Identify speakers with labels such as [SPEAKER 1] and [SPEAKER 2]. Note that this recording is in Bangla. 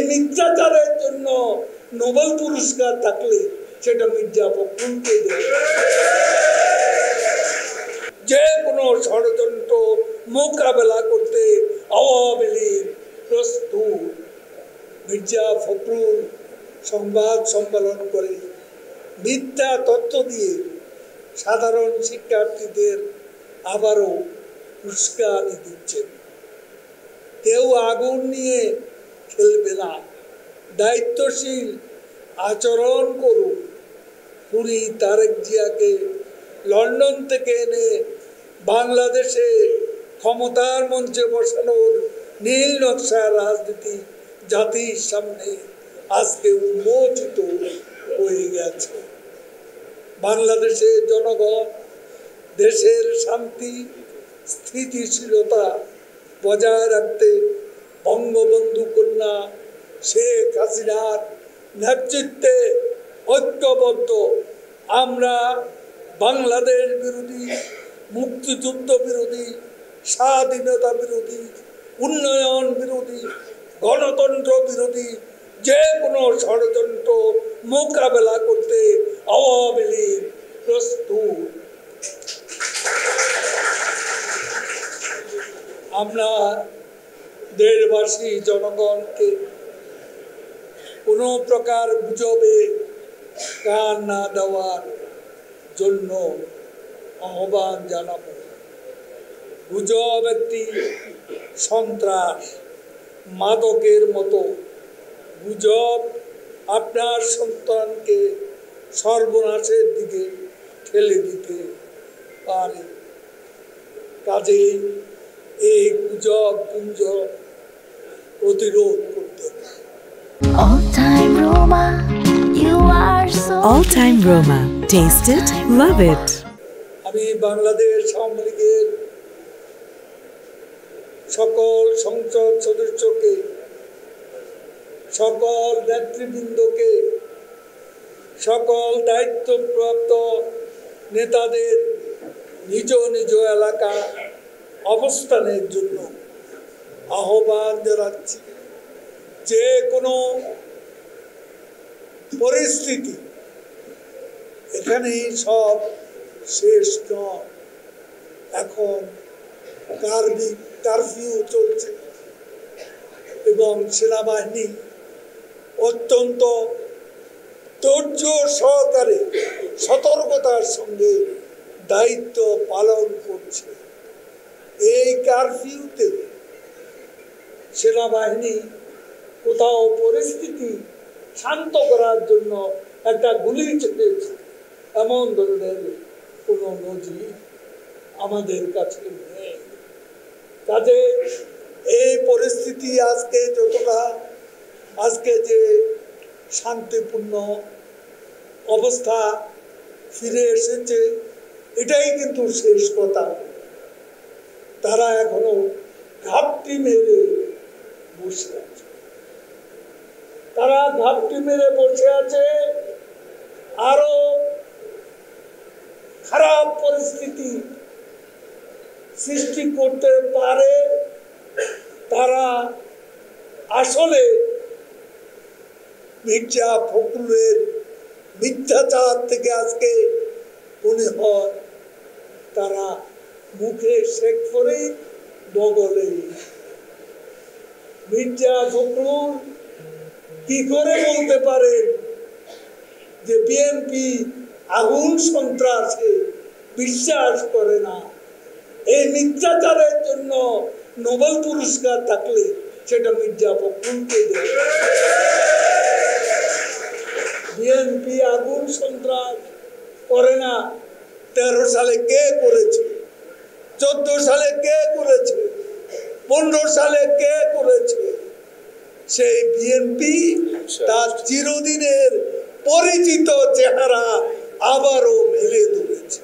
[SPEAKER 1] মিথ্যাচারের জন্য নোবেল পুরস্কার থাকলে সেটা মির্জা ফখরুলকে দেবে। যে কোনো ষড়যন্ত্র মোকাবেলা করতে আওয়ামী লীগ প্রস্তুত। মির্জা ফখরুল সংবাদ সম্মেলন করে মিথ্যা তথ্য দিয়ে সাধারণ শিক্ষার্থীদের আবারও উস্কানি দিচ্ছেন। কেউ আগুন নিয়ে খেলবে না, দায়িত্বশীল আচরণ করুন। খুনি তারেক জিয়াকে লন্ডন থেকে এনে বাংলাদেশে ক্ষমতার মঞ্চে বসানোর নীল নকশার রাজনীতি জাতির সামনে আজকে উন্মোচিত হয়ে গেছে। বাংলাদেশের জনগণ দেশের শান্তি স্থিতিশীলতা বজায় রাখতে বঙ্গবন্ধু কন্যা শেখ হাসিনার নেতৃত্বে ঐক্যবদ্ধ। আমরা বাংলাদেশ বিরোধী, মুক্তিযুদ্ধ বিরোধী, স্বাধীনতা বিরোধী, উন্নয়ন বিরোধী, গণতন্ত্র বিরোধী যে কোনো ষড়যন্ত্র মোকাবেলা করতে আওয়ামী লীগ প্রস্তুত। আমরা দেশবাসী জনগণকে কোনো প্রকার গুজবে কান না দেওয়ার জন্য আহ্বান জানাব। গুজব একটি সন্ত্রাস, মাদকের মতো। গুজব আপনার সন্তানকে সর্বনাশের দিকে ঠেলে দিতে পারে। কাজেই এই গুজব গুঞ্জন প্রতিরোধ করতে হবে।
[SPEAKER 2] All Time Roma. Taste it, love it.
[SPEAKER 1] আমি বাংলাদেশ আওয়ামী লীগের সকল সংসদ সদস্যকে, সকল নেতৃবৃন্দকে, সকল দায়িত্বপ্রাপ্ত নেতাদের নিজ নিজ এলাকা অবস্থানের জন্য আহ্বান জানাচ্ছি। যে কোনো পরিস্থিতি, এখানেই সব শেষ নয়। এখন কারফিউ চলছে এবং সেনাবাহিনী অত্যন্ত ধৈর্য সহকারে সতর্কতার সঙ্গে দায়িত্ব পালন করছে। এই কারফিউতে সেনাবাহিনী কোথাও পরিস্থিতি শান্ত করার জন্য একটা গুলি চেপেছে, এমন ধরনের কোনো নজির আমাদের কাছে নেই। কাজে এই পরিস্থিতি আজকে যতটা, আজকে যে শান্তিপূর্ণ অবস্থা ফিরে এসেছে, এটাই কিন্তু শেষ কথা। তারা এখনো ঘাপটি মেরে বসে আছে। তারা ঘাপটি মেরে বসে আছে। আরো খারাপ পরিস্থিতি সৃষ্টি করতে পারে। তারা আসলে মির্জা ফখরুলের মিথ্যাচার থেকে আজকে মনে হয় তারা মুখে শেখ করে বগলে। মির্জা ফখরুল কি করে বলতে পারে যে বিএনপি আগুন সন্ত্রাসে বিশ্বাস করে না? এই মিথ্যাচারের জন্য নোবেল পুরস্কার থাকলে সেটা মির্জা ফখরুলকে দেবে। বিএনপি আগুন সন্ত্রাস করে না। 13 সালে কে করেছে? 14 সালে কে করেছে? 15 সালে কে করেছে? সেই বিএনপি তার চিরদিনের পরিচিত চেহারা আবারও মেলে ধরেছে।